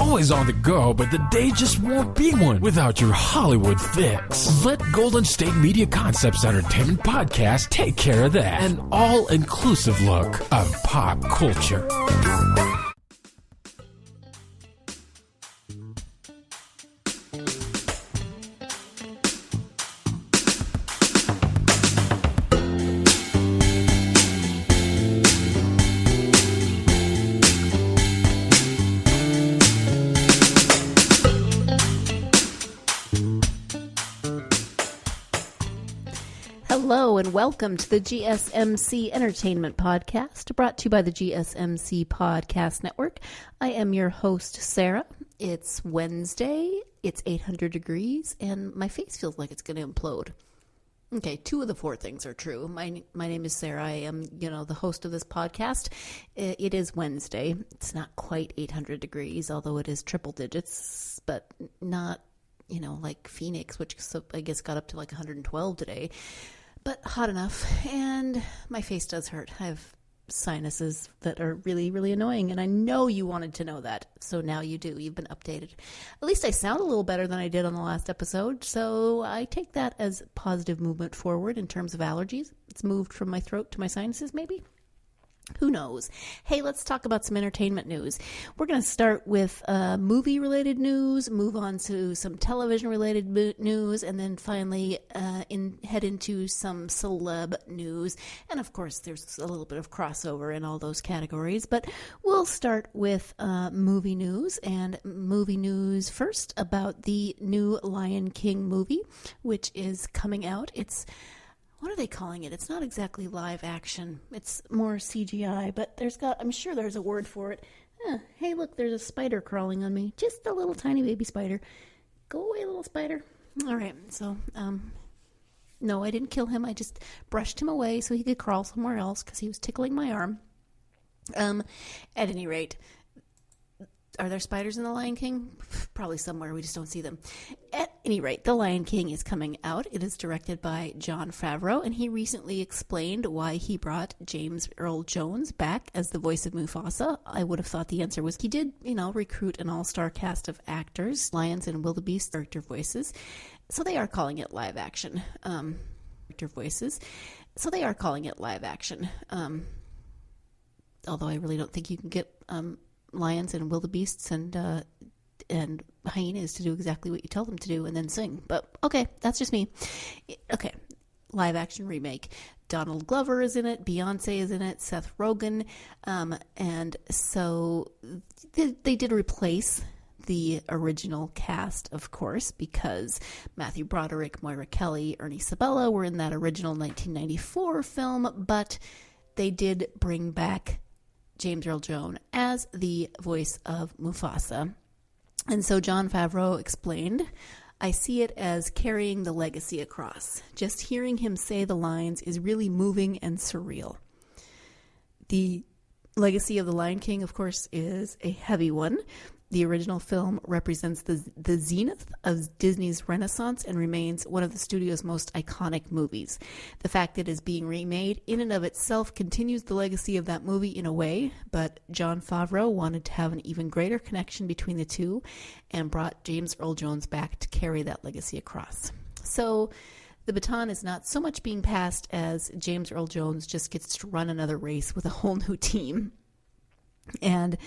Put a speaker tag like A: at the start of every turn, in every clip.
A: always on the go, but the day just won't be one without your Hollywood fix. Let Golden State Media Concepts Entertainment Podcast take care of that. An all-inclusive look of pop culture.
B: Hello and welcome to the GSMC Entertainment Podcast, brought to you by the GSMC Podcast Network. I am your host, Sarah. It's Wednesday, it's 800 degrees, and my face feels like it's going to implode. Okay, 2 of the 4 things are true. My name is Sarah. I am, the host of this podcast. It is Wednesday. It's not quite 800 degrees, although it is triple digits, but not, like Phoenix, which I guess got up to like 112 today. But hot enough, and my face does hurt. I have sinuses that are really, really annoying, and I know you wanted to know that, so now you do. You've been updated. At least I sound a little better than I did on the last episode, so I take that as positive movement forward in terms of allergies. It's moved from my throat to my sinuses, maybe? Who knows? Hey, let's talk about some entertainment news. We're going to start with movie-related news, move on to some television-related news, and then finally head into some celeb news. And, of course, there's a little bit of crossover in all those categories. But we'll start with movie news. And movie news first about the new Lion King movie, which is coming out. What are they calling it? It's not exactly live action. It's more CGI, but I'm sure there's a word for it. Hey, look, there's a spider crawling on me. Just a little tiny baby spider. Go away, little spider. All right, so, no, I didn't kill him. I just brushed him away so he could crawl somewhere else because he was tickling my arm. At any rate, are there spiders in The Lion King? Probably somewhere. We just don't see them. At any rate, The Lion King is coming out. It is directed by Jon Favreau, and he recently explained why he brought James Earl Jones back as the voice of Mufasa. I would have thought the answer was he did, recruit an all-star cast of actors, lions and wildebeest character voices. So they are calling it live action. Although I really don't think you can get lions and wildebeests and hyenas to do exactly what you tell them to do and then sing. But okay, that's just me. Okay, live action remake. Donald Glover is in it, Beyonce is in it, Seth Rogen, and so they did replace the original cast, of course, because Matthew Broderick, Moira Kelly, Ernie Sabella were in that original 1994 film, but they did bring back James Earl Jones as the voice of Mufasa. And so Jon Favreau explained, I see it as carrying the legacy across. Just hearing him say the lines is really moving and surreal. The legacy of The Lion King, of course, is a heavy one. The original film represents the zenith of Disney's Renaissance and remains one of the studio's most iconic movies. The fact that it is being remade in and of itself continues the legacy of that movie in a way, but Jon Favreau wanted to have an even greater connection between the two and brought James Earl Jones back to carry that legacy across. So the baton is not so much being passed as James Earl Jones just gets to run another race with a whole new team. And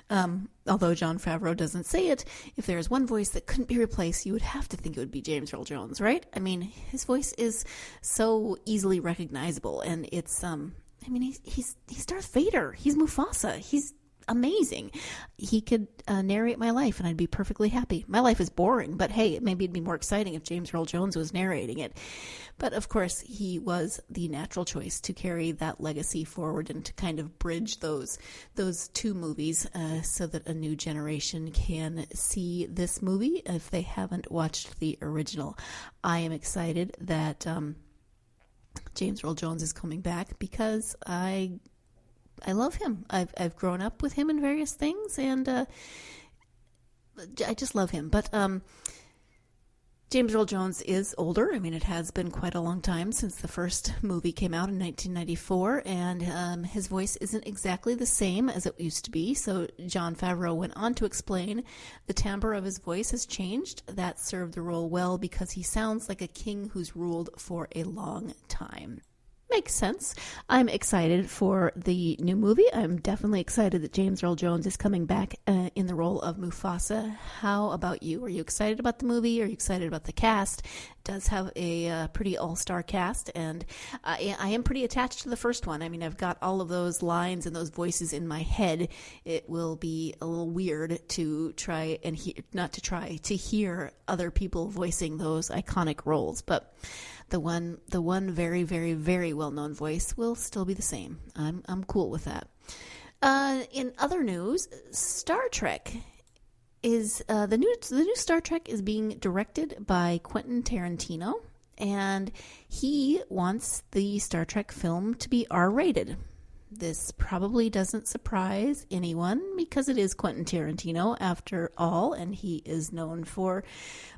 B: although Jon Favreau doesn't say it, if there is one voice that couldn't be replaced, you would have to think it would be James Earl Jones, right? I mean, his voice is so easily recognizable, and it's he's Darth Vader, he's Mufasa, he's amazing. He could narrate my life and I'd be perfectly happy. My life is boring, but hey, maybe it'd be more exciting if James Earl Jones was narrating it. But of course, he was the natural choice to carry that legacy forward and to kind of bridge those 2 movies so that a new generation can see this movie if they haven't watched the original. I am excited that James Earl Jones is coming back because I love him. I've grown up with him in various things, and I just love him. But James Earl Jones is older. I mean, it has been quite a long time since the first movie came out in 1994, and his voice isn't exactly the same as it used to be. So Jon Favreau went on to explain the timbre of his voice has changed. That served the role well because he sounds like a king who's ruled for a long time. Makes sense. I'm excited for the new movie. I'm definitely excited that James Earl Jones is coming back in the role of Mufasa. How about you? Are you excited about the movie? Are you excited about the cast? It does have a pretty all-star cast, and I am pretty attached to the first one. I mean, I've got all of those lines and those voices in my head. It will be a little weird to try and to hear other people voicing those iconic roles, but the one very, very, very well-known voice will still be the same. I'm cool with that. In other news, Star Trek is the new Star Trek is being directed by Quentin Tarantino, and he wants the Star Trek film to be R-rated. This probably doesn't surprise anyone because it is Quentin Tarantino after all, and he is known for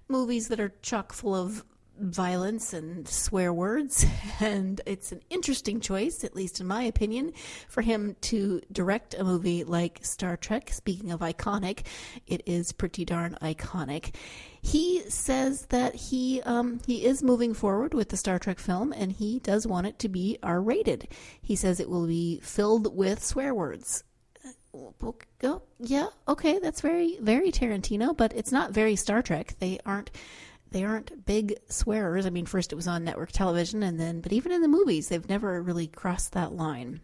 B: movies that are chock full of violence and swear words, and it's an interesting choice, at least in my opinion, for him to direct a movie like Star Trek. Speaking of iconic, it is pretty darn iconic. He says that he is moving forward with the Star Trek film, and he does want it to be R-rated. He says it will be filled with swear words. Oh, yeah, okay, that's very, very Tarantino, but it's not very Star Trek. They aren't big swearers. I mean, first it was on network television, but even in the movies, they've never really crossed that line.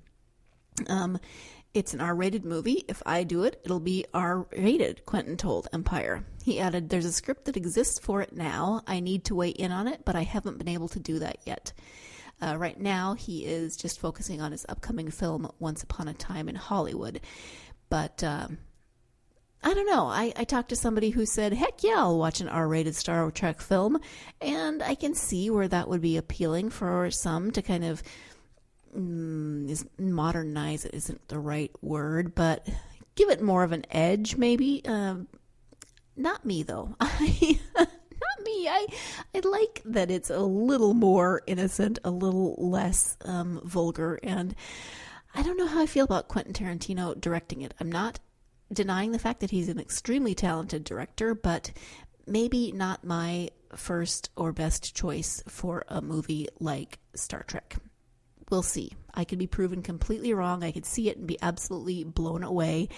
B: It's an R-rated movie. If I do it, it'll be R-rated, Quentin told Empire. He added, "There's a script that exists for it now. I need to weigh in on it, but I haven't been able to do that yet." Right now, he is just focusing on his upcoming film, Once Upon a Time in Hollywood. But I don't know. I talked to somebody who said, heck yeah, I'll watch an R-rated Star Trek film. And I can see where that would be appealing for some to kind of modernize it isn't the right word, but give it more of an edge, maybe. Not me, though. Not me. I like that it's a little more innocent, a little less vulgar. And I don't know how I feel about Quentin Tarantino directing it. I'm not denying the fact that he's an extremely talented director, but maybe not my first or best choice for a movie like Star Trek. We'll see. I could be proven completely wrong. I could see it and be absolutely blown away.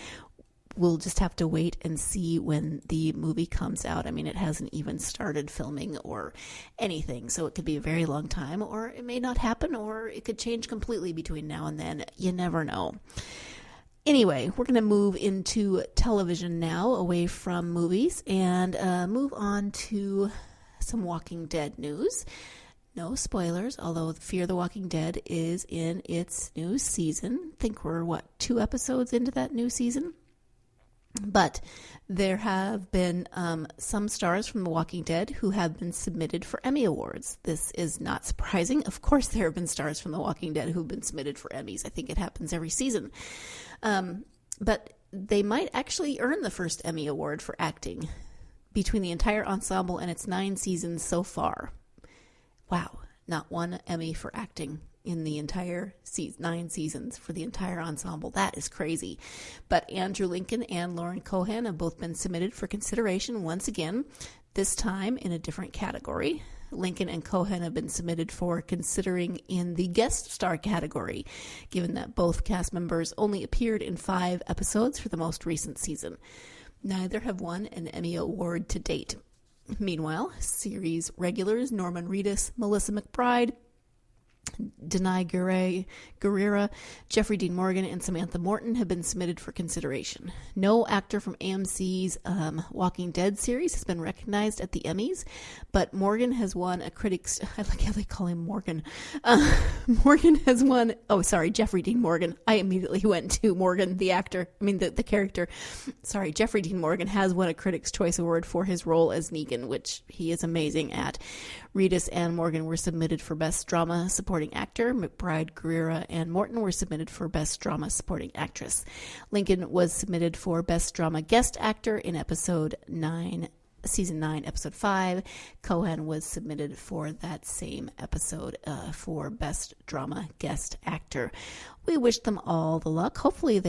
B: We'll just have to wait and see when the movie comes out. I mean, it hasn't even started filming or anything, so it could be a very long time, or it may not happen, or it could change completely between now and then. You never know. Anyway, we're going to move into television now, away from movies, and move on to some Walking Dead news. No spoilers, although Fear the Walking Dead is in its new season. I think we're, 2 episodes into that new season? But there have been some stars from The Walking Dead who have been submitted for Emmy Awards. This is not surprising. Of course, there have been stars from The Walking Dead who've been submitted for Emmys. I think it happens every season. But they might actually earn the first Emmy Award for acting between the entire ensemble and its 9 seasons so far. Wow, not one Emmy for acting in the entire 9 seasons for the entire ensemble. That is crazy. But Andrew Lincoln and Lauren Cohan have both been submitted for consideration once again, this time in a different category. Lincoln and Cohan have been submitted for considering in the guest star category, given that both cast members only appeared in 5 episodes for the most recent season. Neither have won an Emmy Award to date. Meanwhile, series regulars Norman Reedus, Melissa McBride, Denai Guerrera, Jeffrey Dean Morgan, and Samantha Morton have been submitted for consideration. No actor from AMC's Walking Dead series has been recognized at the Emmys, but Morgan has won a critics... I like how they call him Morgan. Morgan has won... Oh, sorry, Jeffrey Dean Morgan. I immediately went to Morgan, the actor. I mean, the character. Sorry, Jeffrey Dean Morgan has won a Critics' Choice Award for his role as Negan, which he is amazing at. Reedus and Morgan were submitted for Best Drama Supporting Actor. McBride, Guerrera, and Morton were submitted for Best Drama Supporting Actress. Lincoln was submitted for Best Drama Guest Actor in episode 9 Season 9, Episode 5. Cohen was submitted for that same episode for Best Drama Guest Actor. We wish them all the luck. Hopefully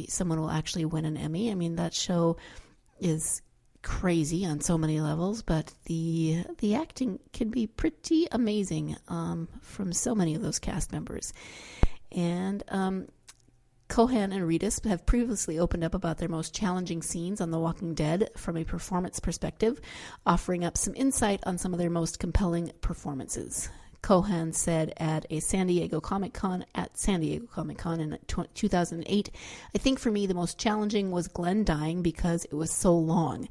B: someone will actually win an Emmy. I mean, that show is crazy on so many levels, but the acting can be pretty amazing from so many of those cast members. And Cohan and Reedus have previously opened up about their most challenging scenes on The Walking Dead from a performance perspective, offering up some insight on some of their most compelling performances. Cohan said at San Diego Comic Con in 2008, "I think for me the most challenging was Glenn dying because it was so long.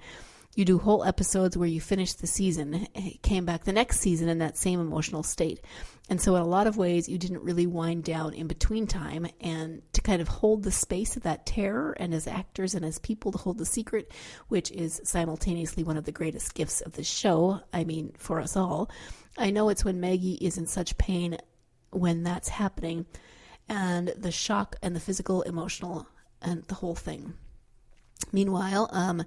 B: You do whole episodes where you finish the season. It came back the next season in that same emotional state. And so in a lot of ways, you didn't really wind down in between time. And to kind of hold the space of that terror, and as actors and as people to hold the secret, which is simultaneously one of the greatest gifts of the show, I mean, for us all. I know it's when Maggie is in such pain when that's happening, and the shock and the physical, emotional, and the whole thing. Meanwhile,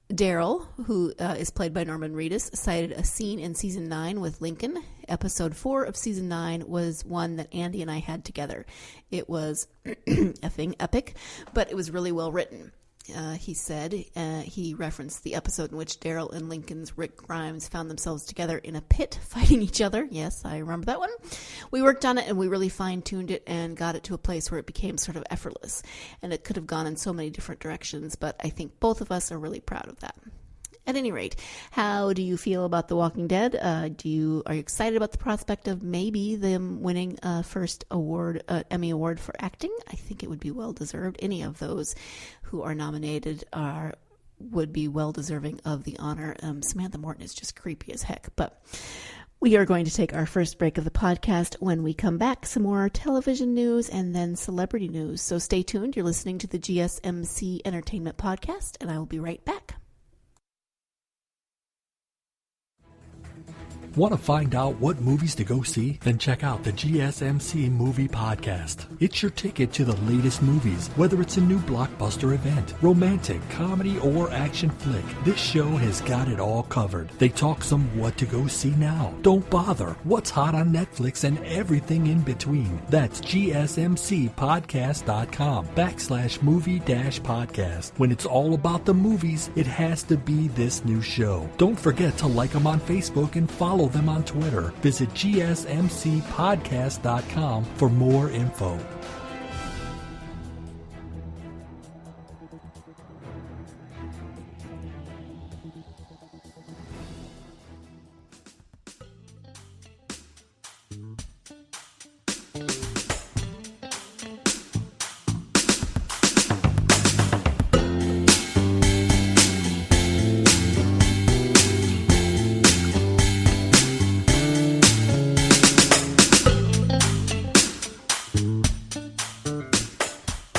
B: Daryl, who is played by Norman Reedus, cited a scene in Season 9 with Lincoln. Episode 4 of Season 9 was one that Andy and I had together. It was effing epic, but it was really well written. He said he referenced the episode in which Daryl and Lincoln's Rick Grimes found themselves together in a pit fighting each other. Yes, I remember that one. We worked on it and we really fine-tuned it and got it to a place where it became sort of effortless. And it could have gone in so many different directions, but I think both of us are really proud of that. At any rate, how do you feel about The Walking Dead? Are you excited about the prospect of maybe them winning a first Emmy Award for acting? I think it would be well deserved. Any of those who are nominated would be well deserving of the honor. Samantha Morton is just creepy as heck. But we are going to take our first break of the podcast. When we come back, some more television news and then celebrity news. So stay tuned. You're listening to the GSMC Entertainment Podcast, and I will be right back.
C: Want to find out what movies to go see? Then check out the GSMC Movie Podcast. It's your ticket to the latest movies, whether it's a new blockbuster event, romantic, comedy, or action flick. This show has got it all covered. They talk some what to go see now. Don't bother. What's hot on Netflix and everything in between. That's GSMCpodcast.com/movie-podcast. When it's all about the movies, it has to be this new show. Don't forget to like them on Facebook and follow them on Twitter. Visit GSMCpodcast.com for more info.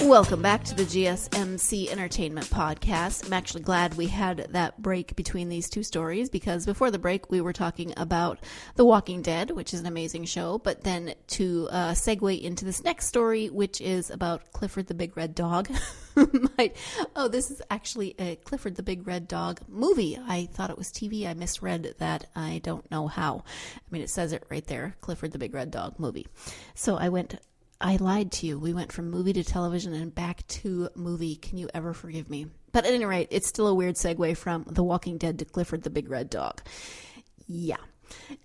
B: Welcome back to the GSMC Entertainment Podcast. I'm actually glad we had that break between these two stories, because before the break we were talking about The Walking Dead, which is an amazing show, but then to segue into this next story, which is about Clifford the Big Red Dog. This is actually a Clifford the Big Red Dog movie. I thought it was TV. I misread that. I don't know how. I mean, it says it right there, Clifford the Big Red Dog movie. So I lied to you. We went from movie to television and back to movie. Can you ever forgive me? But at any rate, it's still a weird segue from The Walking Dead to Clifford the Big Red Dog. Yeah.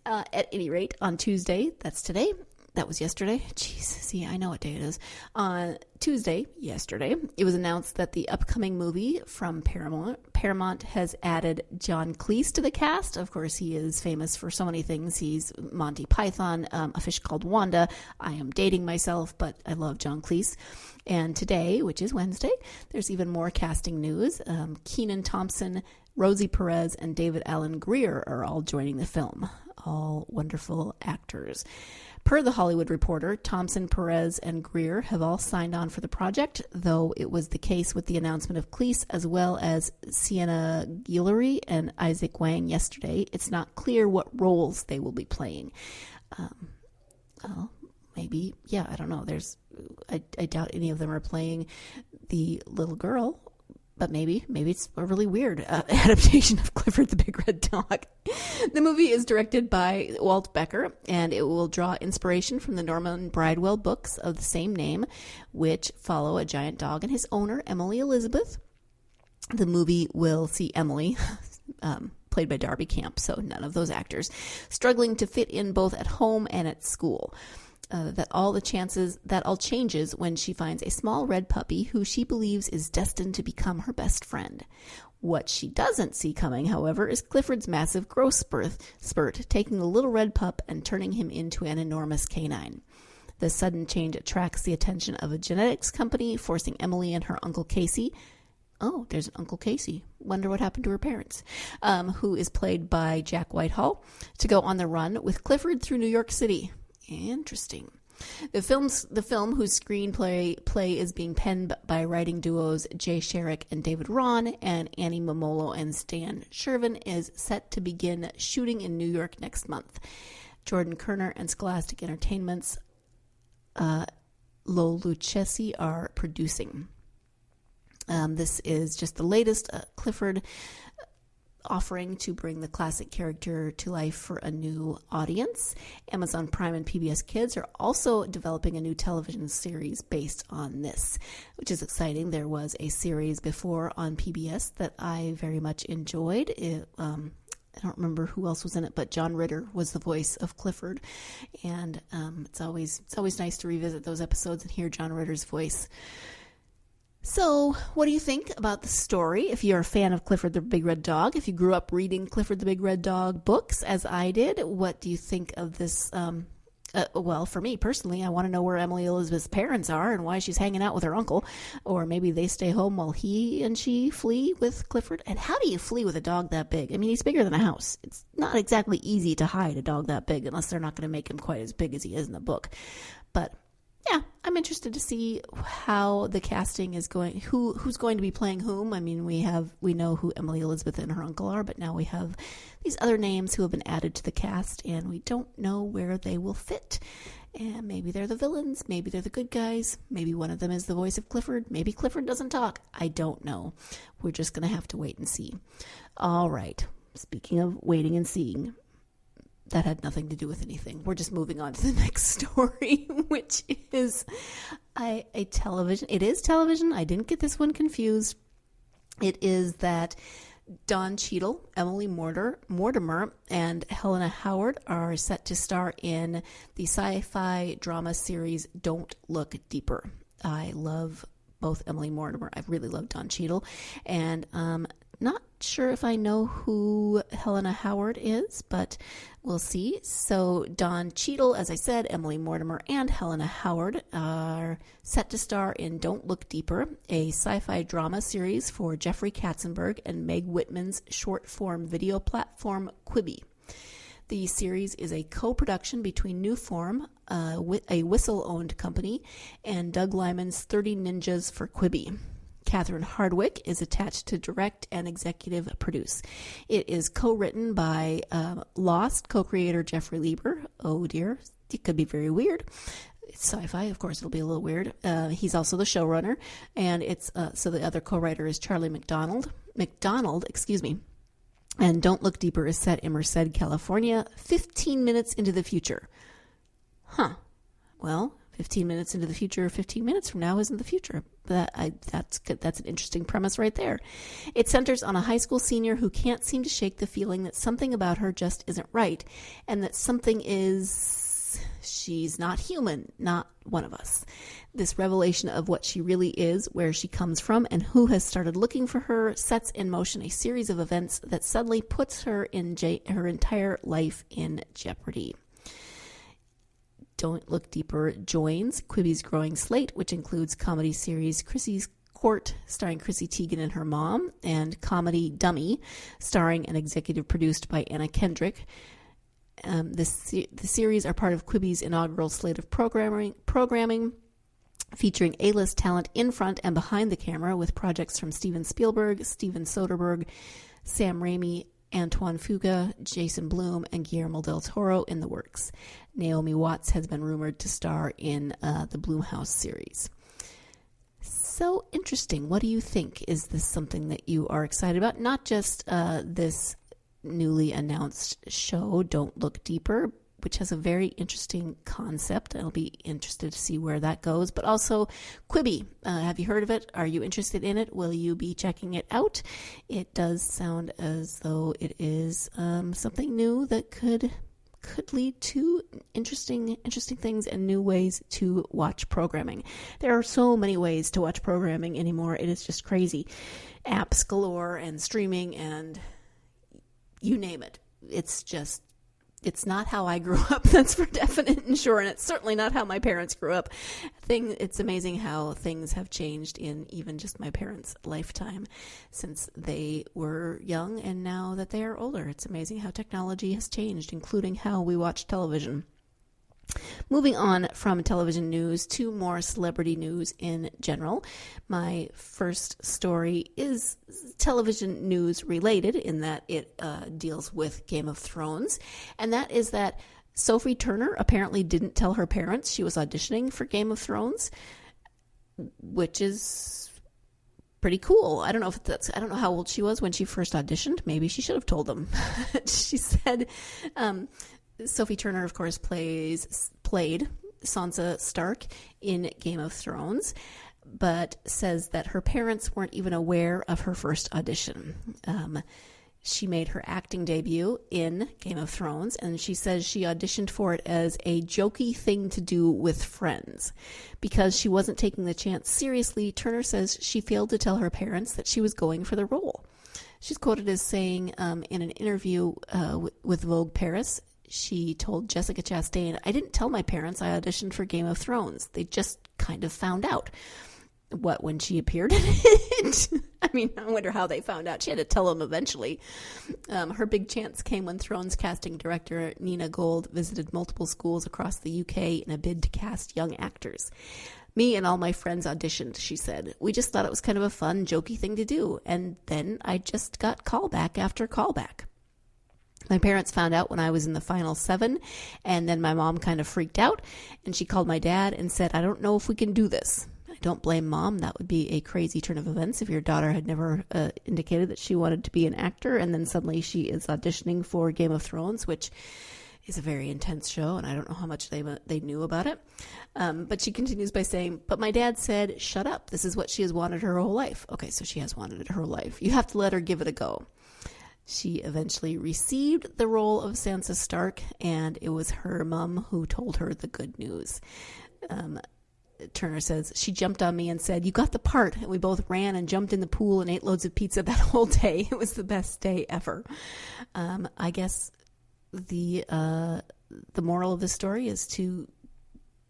B: At any rate, on Tuesday, that's today. That was yesterday. Jeez, see, I know what day it is. On Tuesday, yesterday, it was announced that the upcoming movie from Paramount has added John Cleese to the cast. Of course, he is famous for so many things. He's Monty Python, A Fish Called Wanda. I am dating myself, but I love John Cleese. And today, which is Wednesday, there's even more casting news. Kenan Thompson, Rosie Perez, and David Alan Grier are all joining the film. All wonderful actors. Per The Hollywood Reporter, Thompson, Perez, and Grier have all signed on for the project, though it was the case with the announcement of Cleese as well as Sienna Guillory and Isaac Wang yesterday. It's not clear what roles they will be playing. Maybe, I don't know. I doubt any of them are playing the little girl, but maybe it's a really weird adaptation of Clifford the Big Red Dog. The movie is directed by Walt Becker, and it will draw inspiration from the Norman Bridwell books of the same name, which follow a giant dog and his owner, Emily Elizabeth. The movie will see Emily, played by Darby Camp, so none of those actors, struggling to fit in both at home and at school. That all changes when she finds a small red puppy who she believes is destined to become her best friend. What she doesn't see coming, however, is Clifford's massive growth spurt, taking the little red pup and turning him into an enormous canine. The sudden change attracts the attention of a genetics company, forcing Emily and her Uncle Casey, oh, there's an Uncle Casey, wonder what happened to her parents, who is played by Jack Whitehall, to go on the run with Clifford through New York City. Interesting. The film, whose screenplay is being penned by writing duos Jay Sherrick and David Ron and Annie Momolo and Stan Shervin, is set to begin shooting in New York next month. Jordan Kerner and Scholastic Entertainment's Lo Lucchesi are producing. This is just the latest Clifford offering to bring the classic character to life for a new audience. Amazon Prime and PBS Kids are also developing a new television series based on this, which is exciting. There was a series before on PBS that I very much enjoyed. I don't remember who else was in it, but John Ritter was the voice of Clifford, and it's always nice to revisit those episodes and hear John Ritter's voice. So, what do you think about the story? If you're a fan of Clifford the Big Red Dog, if you grew up reading Clifford the Big Red Dog books, as I did, what do you think of this? Well, for me personally, I want to know where Emily Elizabeth's parents are and why she's hanging out with her uncle. Or maybe they stay home while he and she flee with Clifford. And how do you flee with a dog that big? I mean, he's bigger than a house. It's not exactly easy to hide a dog that big unless they're not going to make him quite as big as he is in the book. But yeah, I'm interested to see how the casting is going, who's going to be playing whom. I mean, we know who Emily Elizabeth and her uncle are, but now we have these other names who have been added to the cast, and we don't know where they will fit. And maybe they're the villains, maybe they're the good guys, maybe one of them is the voice of Clifford, maybe Clifford doesn't talk. I don't know. We're just going to have to wait and see. All right, speaking of waiting and seeing, that had nothing to do with anything. We're just moving on to the next story, which is a television. It is television. I didn't get this one confused. It is that Don Cheadle, Emily Mortimer, and Helena Howard are set to star in the sci-fi drama series Don't Look Deeper. I love both Emily Mortimer. I really love Don Cheadle. And not sure if I know who Helena Howard is, but we'll see. So Don Cheadle, as I said, Emily Mortimer, and Helena Howard are set to star in Don't Look Deeper, a sci-fi drama series for Jeffrey Katzenberg and Meg Whitman's short-form video platform Quibi. The series is a co-production between Newform, a Whistle-owned company, and Doug Liman's 30 Ninjas for Quibi. Catherine Hardwicke is attached to direct and executive produce. It is co-written by Lost co-creator Jeffrey Lieber. Oh dear, it could be very weird. It's sci-fi, of course it'll be a little weird. He's also the showrunner, and it's so the other co-writer is Charlie McDonald, and Don't Look Deeper is set in Merced, California, 15 minutes into the future. Well, 15 minutes into the future, 15 minutes from now isn't the future. That's good. That's an interesting premise right there. It centers on a high school senior who can't seem to shake the feeling that something about her just isn't right, and that she's not human, not one of us. This revelation of what she really is, where she comes from, and who has started looking for her sets in motion a series of events that suddenly puts her entire life in jeopardy. Don't Look Deeper joins Quibi's growing slate, which includes comedy series Chrissy's Court, starring Chrissy Teigen and her mom, and comedy Dummy, starring and executive produced by Anna Kendrick. The series are part of Quibi's inaugural slate of programming, featuring A-list talent in front and behind the camera, with projects from Steven Spielberg, Steven Soderbergh, Sam Raimi, Antoine Fuqua, Jason Blum, and Guillermo del Toro in the works. Naomi Watts has been rumored to star in the Blumhouse series. So So interesting. What do you think? Is this something that you are excited about? Not just this newly announced show, Don't Look Deeper, which has a very interesting concept. I'll be interested to see where that goes. But also Quibi. Have you heard of it? Are you interested in it? Will you be checking it out? It does sound as though it is something new that could lead to interesting things and new ways to watch programming. There are so many ways to watch programming anymore. It is just crazy. Apps galore and streaming and you name it. It's not how I grew up, that's for definite and sure, and it's certainly not how my parents grew up. It's amazing how things have changed in even just my parents' lifetime since they were young and now that they are older. It's amazing how technology has changed, including how we watch television. Moving on from television news to more celebrity news in general. My first story is television news related in that it deals with Game of Thrones. And that is that Sophie Turner apparently didn't tell her parents she was auditioning for Game of Thrones, which is pretty cool. I don't know how old she was when she first auditioned. Maybe she should have told them. She said, Sophie Turner, of course, played Sansa Stark in Game of Thrones, but says that her parents weren't even aware of her first audition. She made her acting debut in Game of Thrones, and she says she auditioned for it as a jokey thing to do with friends. Because she wasn't taking the chance seriously, Turner says she failed to tell her parents that she was going for the role. She's quoted as saying in an interview with Vogue Paris, she told Jessica Chastain, "I didn't tell my parents I auditioned for Game of Thrones. They just kind of found out." What, when she appeared in it? I mean, I wonder how they found out. She had to tell them eventually. Her big chance came when Thrones casting director Nina Gold visited multiple schools across the UK in a bid to cast young actors. "Me and all my friends auditioned," she said. "We just thought it was kind of a fun, jokey thing to do. And then I just got callback after callback. My parents found out when I was in the final 7, and then my mom kind of freaked out, and she called my dad and said, 'I don't know if we can do this.' I don't blame Mom. That would be a crazy turn of events if your daughter had never indicated that she wanted to be an actor, and then suddenly she is auditioning for Game of Thrones, which is a very intense show, and I don't know how much they knew about it." But she continues by saying, "But my dad said, 'Shut up. This is what she has wanted her whole life.'" Okay, so she has wanted it her whole life. "You have to let her give it a go." She eventually received the role of Sansa Stark, and it was her mom who told her the good news. Turner says, "She jumped on me and said, 'You got the part.' And we both ran and jumped in the pool and ate loads of pizza that whole day. It was the best day ever." I guess the moral of the story is to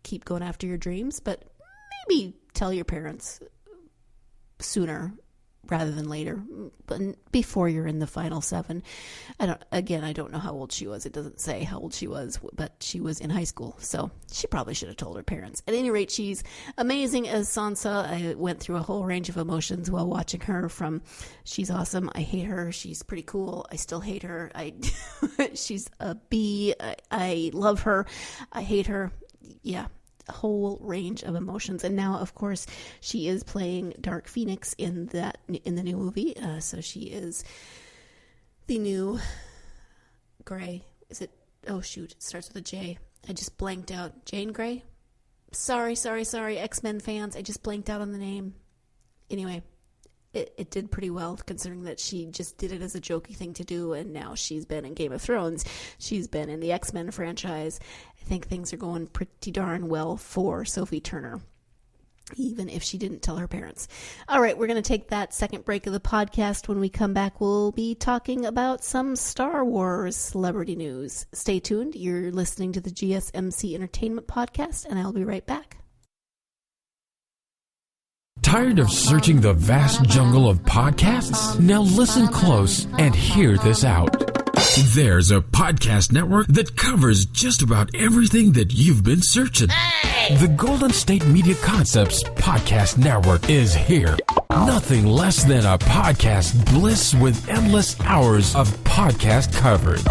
B: keep going after your dreams, but maybe tell your parents sooner rather than later, but before you're in the final 7. I don't know how old she was. It doesn't say how old she was, but she was in high school, so she probably should have told her parents. At any rate, she's amazing as Sansa. I went through a whole range of emotions while watching her, from she's awesome, I hate her, she's pretty cool, I still hate her, she's a B, I love her, I hate her. Yeah. A whole range of emotions. And now, of course, she is playing Dark Phoenix in the new movie. So she is the new Grey. Is it? Oh, shoot. It starts with a J. I just blanked out. Jane Grey? Sorry. X-Men fans. I just blanked out on the name. Anyway, it did pretty well, considering that she just did it as a jokey thing to do, and now she's been in Game of Thrones. She's been in the X-Men franchise. I think things are going pretty darn well for Sophie Turner, even if she didn't tell her parents. All right, we're going to take that second break of the podcast. When we come back, we'll be talking about some Star Wars celebrity news. Stay tuned. You're listening to the GSMC Entertainment Podcast, and I'll be right back.
A: Tired of searching the vast jungle of podcasts? Now listen close and hear this out. There's a podcast network that covers just about everything that you've been searching. Hey! The Golden State Media Concepts Podcast Network is here. Nothing less than a podcast bliss with endless hours of podcast coverage.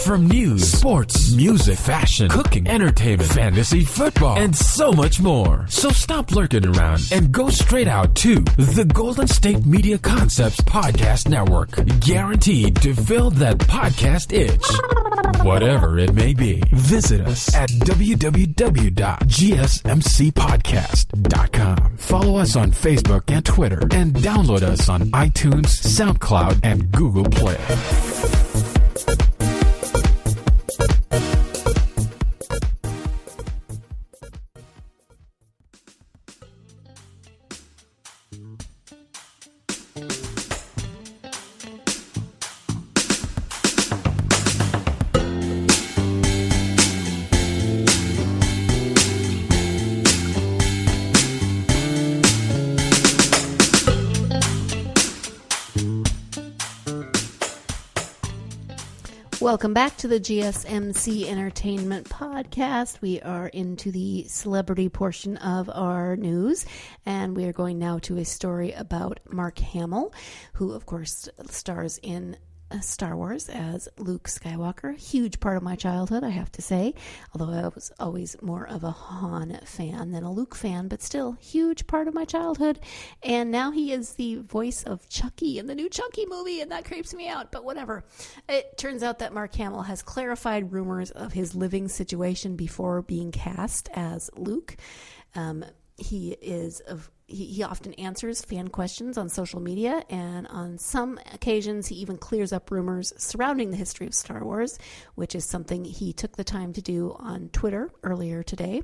A: From news, sports, music, fashion, cooking, entertainment, fantasy, football, and so much more. So stop lurking around and go straight out to the Golden State Media Concepts Podcast Network. Guaranteed to fill that podcast itch. Whatever it may be. Visit us at www.gsmcpodcast.com. Follow us on Facebook and Twitter, and download us on iTunes, SoundCloud, and Google Play.
B: Welcome back to the GSMC Entertainment Podcast. We are into the celebrity portion of our news, and we are going now to a story about Mark Hamill, who, of course, stars in Star Wars as Luke Skywalker. Huge part of my childhood, I have to say, although I was always more of a Han fan than a Luke fan, but still, huge part of my childhood. And now he is the voice of Chucky in the new Chucky movie, and that creeps me out, but whatever. It turns out that Mark Hamill has clarified rumors of his living situation before being cast as Luke. He often answers fan questions on social media, and on some occasions he even clears up rumors surrounding the history of Star Wars, which is something he took the time to do on Twitter earlier today.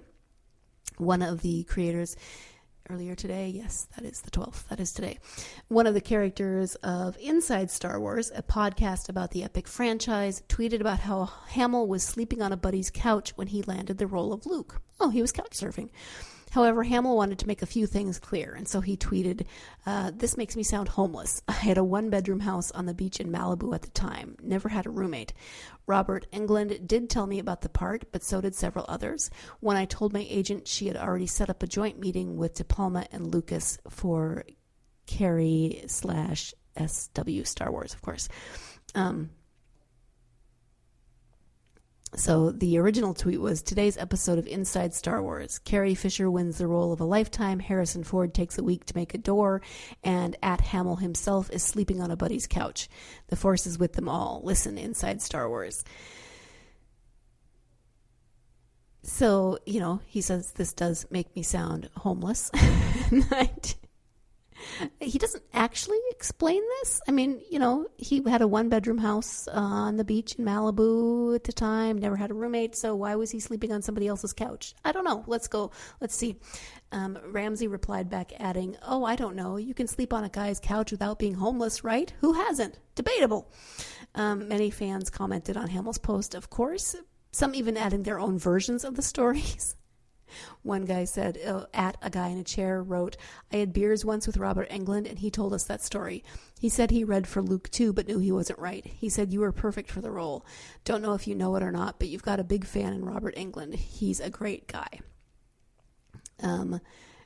B: One of the creators earlier today, yes, that is the 12th, that is today. One of the characters of Inside Star Wars, a podcast about the epic franchise, tweeted about how Hamill was sleeping on a buddy's couch when he landed the role of Luke. Oh, he was couch surfing. However, Hamill wanted to make a few things clear, and so he tweeted, "This makes me sound homeless. I had a one-bedroom house on the beach in Malibu at the time. Never had a roommate. Robert Englund did tell me about the part, but so did several others. When I told my agent, she had already set up a joint meeting with De Palma and Lucas for Carrie/SW Star Wars, of course." So the original tweet was, "Today's episode of Inside Star Wars. Carrie Fisher wins the role of a lifetime. Harrison Ford takes a week to make a door. And Hamill himself is sleeping on a buddy's couch. The Force is with them all. Listen, Inside Star Wars." So, he says, "This does make me sound homeless." He doesn't actually explain this. I mean, he had a one-bedroom house on the beach in Malibu at the time, never had a roommate, so why was he sleeping on somebody else's couch? I don't know. Let's see. Ramsey replied back, adding, "Oh, I don't know. You can sleep on a guy's couch without being homeless, right? Who hasn't? Debatable." Many fans commented on Hamill's post, of course, some even adding their own versions of the stories. One guy said, at a guy in a chair wrote, "I had beers once with Robert Englund, and he told us that story. He said he read for Luke too, but knew he wasn't right. He said you were perfect for the role. Don't know if you know it or not, but you've got a big fan in Robert Englund. He's a great guy." And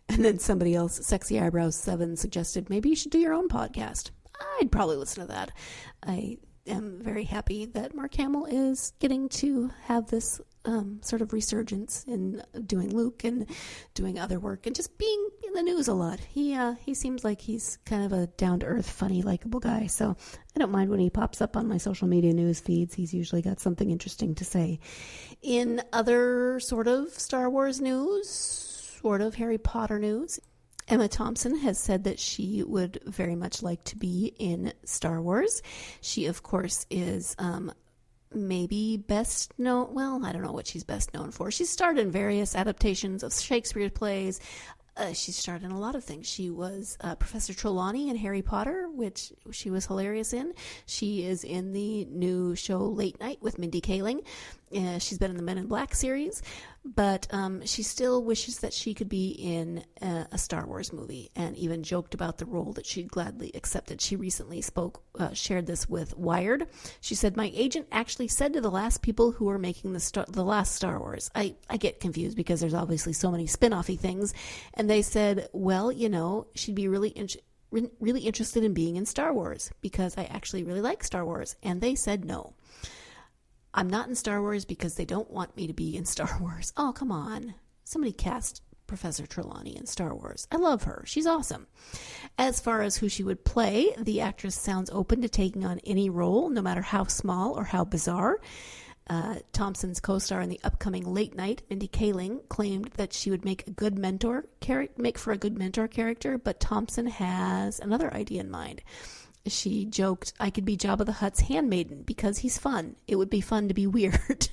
B: then somebody else, Sexy Eyebrows 7, suggested, "Maybe you should do your own podcast." I'd probably listen to that. I am very happy that Mark Hamill is getting to have this sort of resurgence in doing Luke and doing other work and just being in the news a lot. He seems like he's kind of a down-to-earth, funny, likable guy, so I don't mind when he pops up on my social media news feeds. He's usually got something interesting to say. In other sort of Star Wars news, sort of Harry Potter news, Emma Thompson has said that she would very much like to be in Star Wars. She, of course, is maybe best known, well, I don't know what she's best known for. She's starred in various adaptations of Shakespeare's plays. She's starred in a lot of things. She was Professor Trelawney in Harry Potter, which she was hilarious in. She is in the new show Late Night with Mindy Kaling. She's been in the Men in Black series, but she still wishes that she could be in a Star Wars movie, and even joked about the role that she'd gladly accepted. She recently shared this with Wired. She said, "My agent actually said to the last people who were making the last Star Wars," I get confused because there's obviously so many spin-offy things, and they said, "Well, she'd be really interested in being in Star Wars because I actually really like Star Wars," and they said no. I'm not in Star Wars because they don't want me to be in Star Wars. Oh, come on. Somebody cast Professor Trelawney in Star Wars. I love her. She's awesome. As far as who she would play, the actress sounds open to taking on any role, no matter how small or how bizarre. Thompson's co-star in the upcoming Late Night, Mindy Kaling, claimed that she would make for a good mentor character, but Thompson has another idea in mind. She joked, "I could be Jabba the Hutt's handmaiden because he's fun. It would be fun to be weird.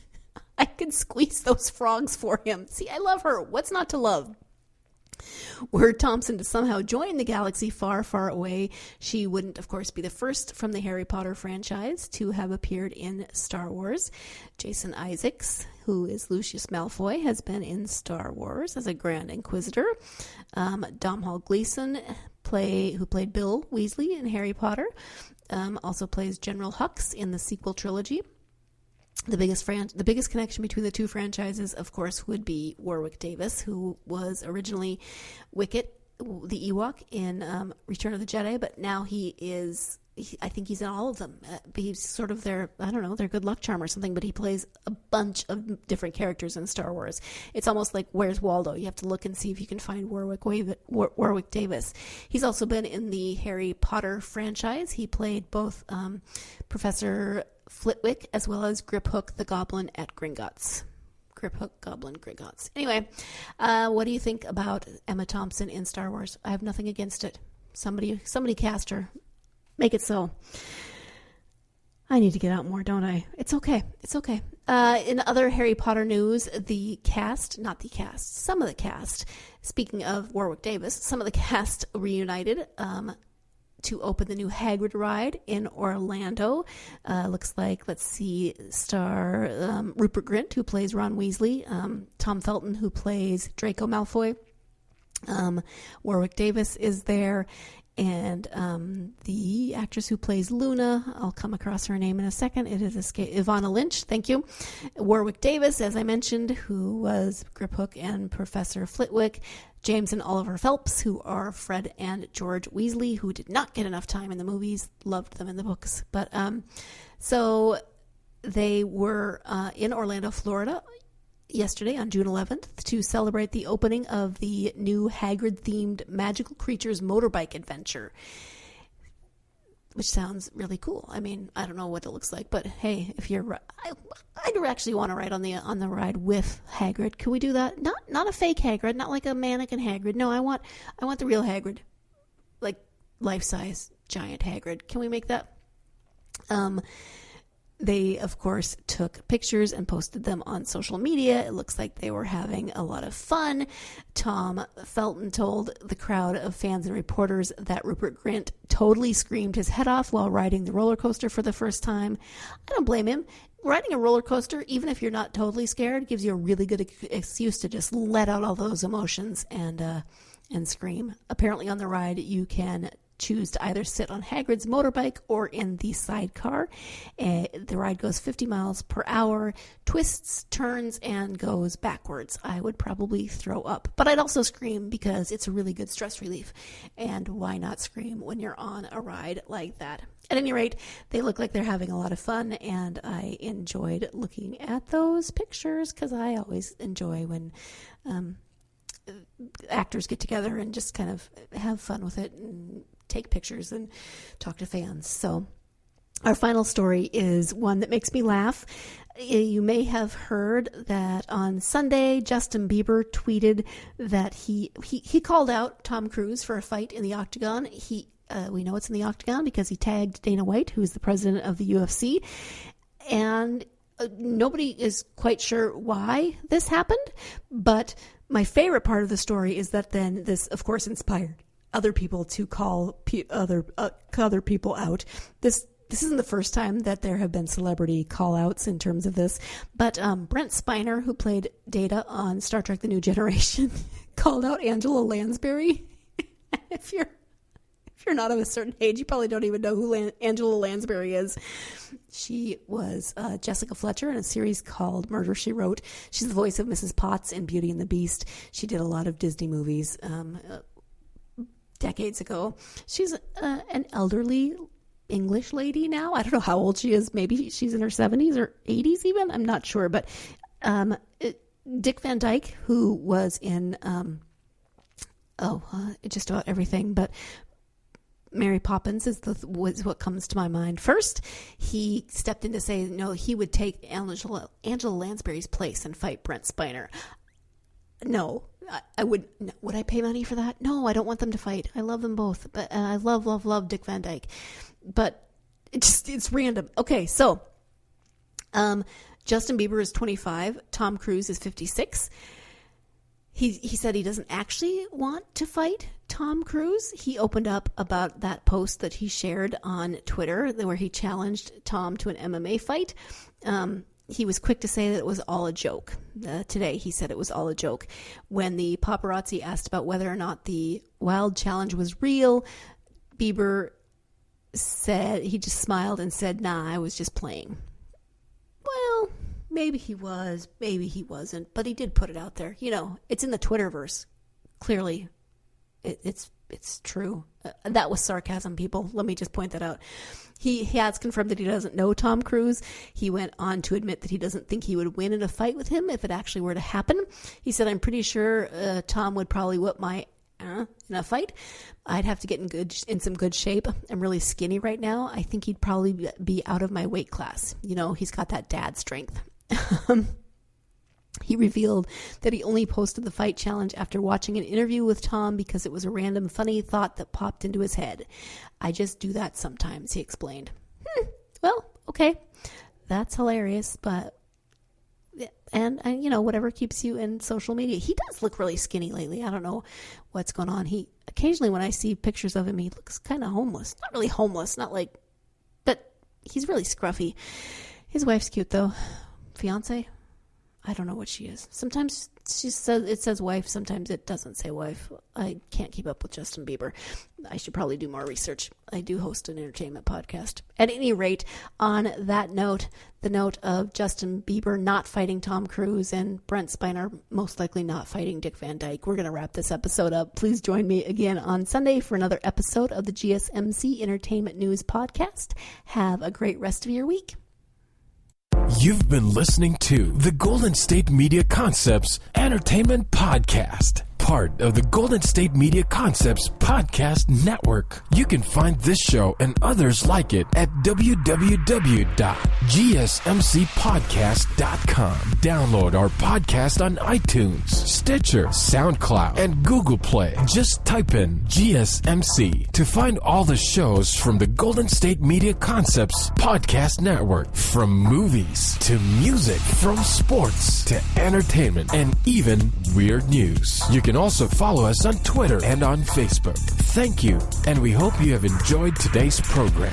B: I could squeeze those frogs for him." See, I love her. What's not to love? Were Thompson to somehow join the galaxy far, far away, she wouldn't, of course, be the first from the Harry Potter franchise to have appeared in Star Wars. Jason Isaacs, who is Lucius Malfoy, has been in Star Wars as a Grand Inquisitor. Domhnall Gleeson, who played Bill Weasley in Harry Potter, also plays General Hux in the sequel trilogy. The biggest connection between the two franchises, of course, would be Warwick Davis, who was originally Wicket, the Ewok, in Return of the Jedi, but now I think he's in all of them. He's sort of their good luck charm or something, but he plays a bunch of different characters in Star Wars. It's almost like Where's Waldo? You have to look and see if you can find Warwick Davis. He's also been in the Harry Potter franchise. He played both Professor Flitwick as well as Griphook the Goblin at Gringotts. Griphook, Goblin, Gringotts. Anyway, what do you think about Emma Thompson in Star Wars? I have nothing against it. Somebody cast her. Make it so. I need to get out more, don't I? It's okay. In other Harry Potter news, some of the cast, speaking of Warwick Davis, some of the cast reunited to open the new Hagrid ride in Orlando. Looks like, star Rupert Grint, who plays Ron Weasley, Tom Felton, who plays Draco Malfoy, Warwick Davis is there, and the actress who plays Luna, I'll come across her name in a second. It is Ivana Lynch, thank you. Warwick Davis, as I mentioned, who was Griphook and Professor Flitwick. James and Oliver Phelps, who are Fred and George Weasley, who did not get enough time in the movies, loved them in the books. But so they were in Orlando, Florida, yesterday on June 11th to celebrate the opening of the new Hagrid-themed Magical Creatures motorbike adventure, which sounds really cool. I mean, I don't know what it looks like, but hey, if you're, I'd actually want to ride on the ride with Hagrid. Can we do that? Not a fake Hagrid, not like a mannequin Hagrid. No, I want the real Hagrid, like life-size giant Hagrid. Can we make that? They, of course, took pictures and posted them on social media. It looks like they were having a lot of fun. Tom Felton told the crowd of fans and reporters that Rupert Grint totally screamed his head off while riding the roller coaster for the first time. I don't blame him. Riding a roller coaster, even if you're not totally scared, gives you a really good excuse to just let out all those emotions and scream. Apparently on the ride, you can choose to either sit on Hagrid's motorbike or in the sidecar. The ride goes 50 miles per hour, twists, turns, and goes backwards. I would probably throw up, but I'd also scream because it's a really good stress relief. And why not scream when you're on a ride like that? At any rate, they look like they're having a lot of fun, and I enjoyed looking at those pictures because I always enjoy when actors get together and just kind of have fun with it and take pictures and talk to fans. So our final story is one that makes me laugh. You may have heard that on Sunday, Justin Bieber tweeted that he called out Tom Cruise for a fight in the Octagon. We know it's in the Octagon because he tagged Dana White, who is the president of the UFC, and nobody is quite sure why this happened, but my favorite part of the story is that then this, of course, inspired other people to call other people out. This isn't the first time that there have been celebrity call-outs in terms of this, but Brent Spiner, who played Data on Star Trek The New Generation, called out Angela Lansbury. If you're not of a certain age, you probably don't even know who Angela Lansbury is. She was Jessica Fletcher in a series called Murder, She Wrote. She's the voice of Mrs. Potts in Beauty and the Beast. She did a lot of Disney movies decades ago. She's an elderly English lady now. I don't know how old she is. Maybe she's in her 70s or 80s even. I'm not sure. But Dick Van Dyke, who was in just about everything, but Mary Poppins was what comes to my mind first. He stepped in to say no, he would take Angela Lansbury's place and fight Brent Spiner. No, I would. Would I pay money for that? No, I don't want them to fight. I love them both, but I love Dick Van Dyke. But it's random. Okay, so Justin Bieber is 25. Tom Cruise is 56. He said he doesn't actually want to fight Tom Cruise. He opened up about that post that he shared on Twitter where he challenged Tom to an MMA fight. He was quick to say that it was all a joke. Today he said it was all a joke. When the paparazzi asked about whether or not the wild challenge was real, Bieber said, he just smiled and said, "Nah, I was just playing." Well, maybe he was, maybe he wasn't, but he did put it out there. You know, it's in the Twitterverse. Clearly, it's true. That was sarcasm, people. Let me just point that out. He has confirmed that he doesn't know Tom Cruise. He went on to admit that he doesn't think he would win in a fight with him if it actually were to happen. He said, "I'm pretty sure Tom would probably whip my in a fight. I'd have to get in some good shape. I'm really skinny right now. I think he'd probably be out of my weight class. You know, he's got that dad strength." He revealed that he only posted the fight challenge after watching an interview with Tom because it was a random funny thought that popped into his head. "I just do that sometimes," he explained. Well, okay. That's hilarious, but and you know, whatever keeps you in social media. He does look really skinny lately. I don't know what's going on. He occasionally, when I see pictures of him, he looks kind of homeless. Not really homeless, not like, but he's really scruffy. His wife's cute though. Fiance? I don't know what she is. Sometimes it says wife, sometimes it doesn't say wife. I can't keep up with Justin Bieber. I should probably do more research. I do host an entertainment podcast. At any rate, on that note, the note of Justin Bieber not fighting Tom Cruise and Brent Spiner most likely not fighting Dick Van Dyke, we're going to wrap this episode up. Please join me again on Sunday for another episode of the GSMC Entertainment News Podcast. Have a great rest of your week.
A: You've been listening to the Golden State Media Concepts Entertainment Podcast, part of the Golden State Media Concepts Podcast Network. You can find this show and others like it at www.gsmcpodcast.com. Download our podcast on iTunes, Stitcher, SoundCloud, and Google Play. Just type in GSMC to find all the shows from the Golden State Media Concepts Podcast Network. From movies to music, from sports to entertainment, and even weird news. You can also follow us on Twitter and on Facebook. Thank you, and we hope you have enjoyed today's program.